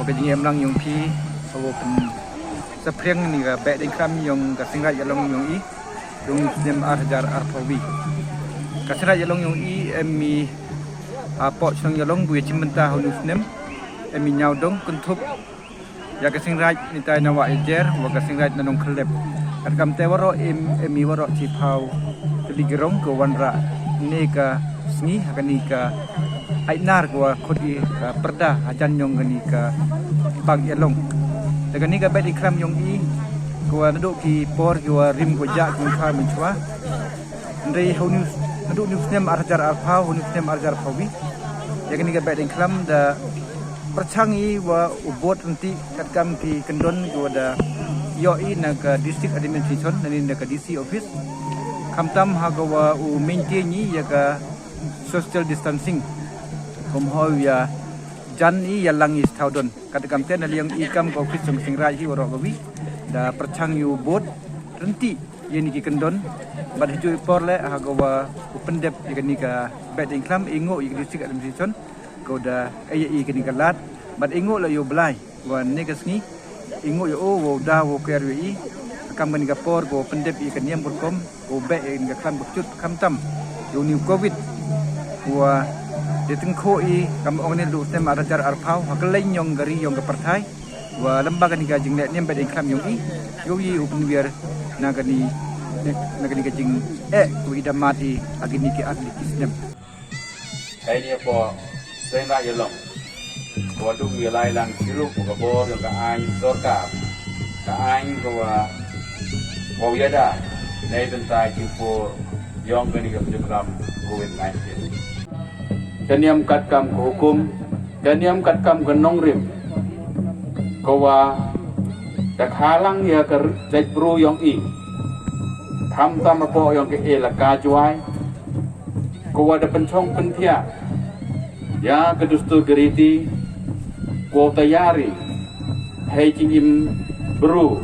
Pagkajing emlang yung pi awo pen sepreng ni ga baik dengkram yung kasingrat yalong yung i yung nem arjar arpawi kasingrat yalong yung i emi apok chong yalong gue cimenta honus nem emi nyau dong kuntup ya kasingrat ni tai nawa ejer wa kasingrat nanong klep arkam te waro emi waro cipau teligirong ko wanra ni ka sngi hakani ka ainar ko khodi ka perda ajan yong gani ka bag yalong dengan ni ka baik ikram yong i ko naduk ki por ko rim ko ja ko kha min chwa ndai honus naduk news nem arjar arpau honus nem arjar pawi ya ni ka baik ikram da perchangi wa ubot nanti katkam ki kendon ko da yo i na ka district administration nani na ka DC office kamtam hagawa u maintain ni ya ka social distancing kumho ya jan i yalang is taudon katkam ten aliang ikam ko office song singrai hi waro bawi da perchang yu bot renti yeni ki kendon bad hiju por le hagawa u pendep ikani ka bet income ingo i district administration ko da ai ikani ka lat bad ingo la yo blai wa negasni ingo yo wo da wo kerwi kam gani ka por go pendep ikani am kom go be in ka klam cut kamtam yo new covid wa ditengko i kam ong ni lu tem arajar arpau hakeleng yong gari yong ka partai wa lembaga ni ka jing le nem be income yong i yo yi upun biar nagani ka jing ku ida mati agini ki atli kisnem ai ni po sen ra yelong ko du mi lai lang siru ko bo yo ka ai sorka ka ai ko wa yada nei bentai ki po yong gani ka program COVID-19 kaniam katkam ko hukum kaniam katkam ke nongrim ko wa tak halang ya ke jai bru yong i tham tam po yong ke elaka juai ko wa da pencong pentia ya ke dustu geriti ko tayari hei jingim bru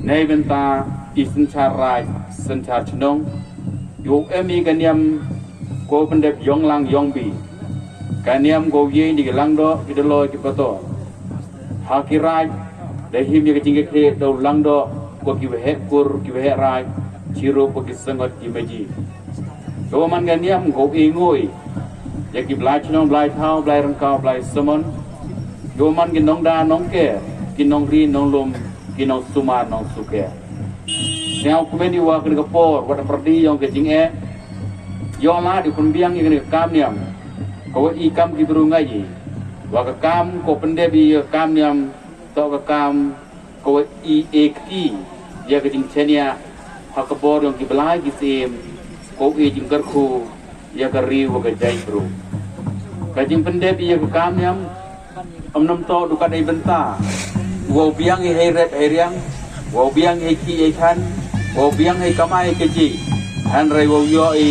nei benta isin charai senchar chnong yu emi kaniam ko pendep yong lang yong bi kaniam go ye di lang do ki delo ki pato hakirai dehim ye jingge kre do lang do ko ki we kur ki we rai chiro ko ki sangot ki meji do man kaniam go ingoi ye ki blai chnong blai thau blai rangkau blai samon do man ki nong da nong ke ki nong ri nong lum ki nong suma nong suke nyau kumeni wa ke por wa perdi yong ke jingge yo la di pun biang ye kam niam ko i kam ki bru ngai wa ka kam ko pende bi kam niam to ka kam ko i ekti ye ka jing chenia ha ka bor yong ki blai ki sim ko i jing kar khu ye ka ri wa ka jai bru ka jing pende bi ye ka kam niam nam to du ka dai benta wo biang i he ret he riang wo biang i ki e khan wo biang i kamai ke ji han rai wo yo i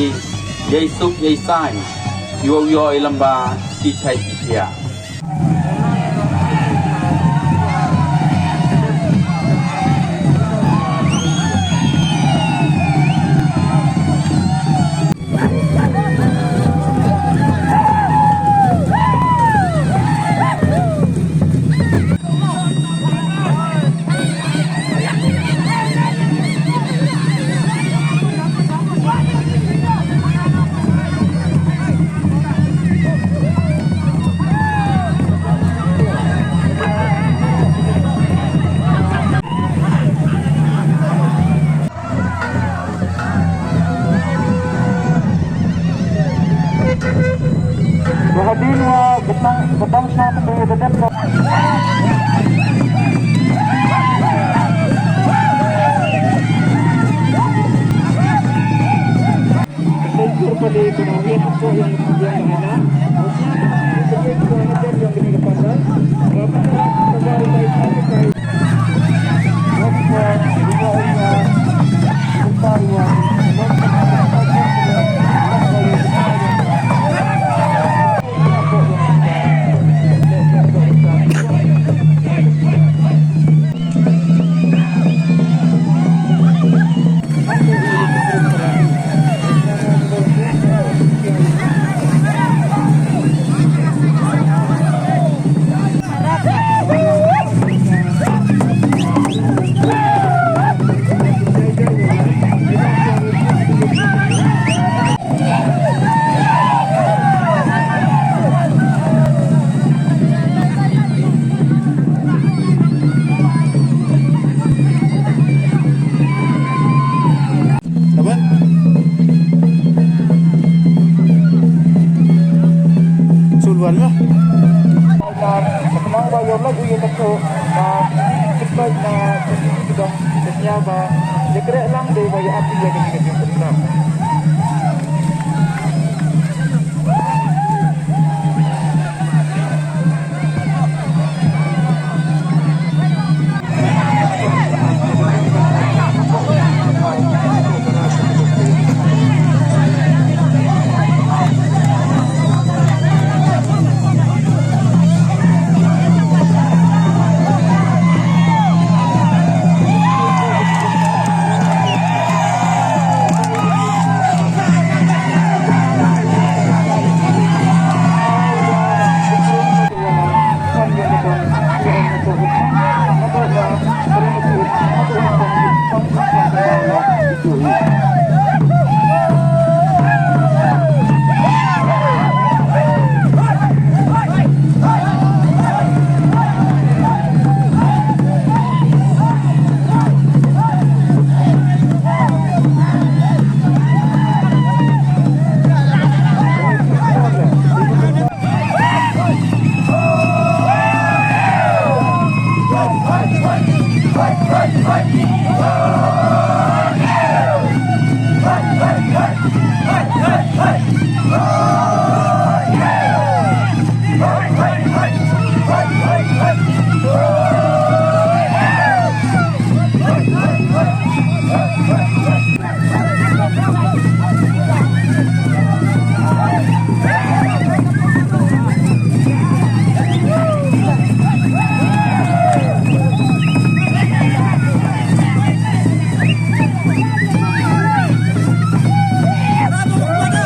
ye sup ye sai yo lamba ki chai ki kia Hadin wa betang sa pembeli dedem ko. Kultur pada ekonomi apa yang kemudian mana? Sebagai kemudian yang kini kepada negara baik terkait. Harap lah. Kenang ba yung lagu yung tato na cepat na sudah senyaba. Dia kira lang dia bayar api dia kena program.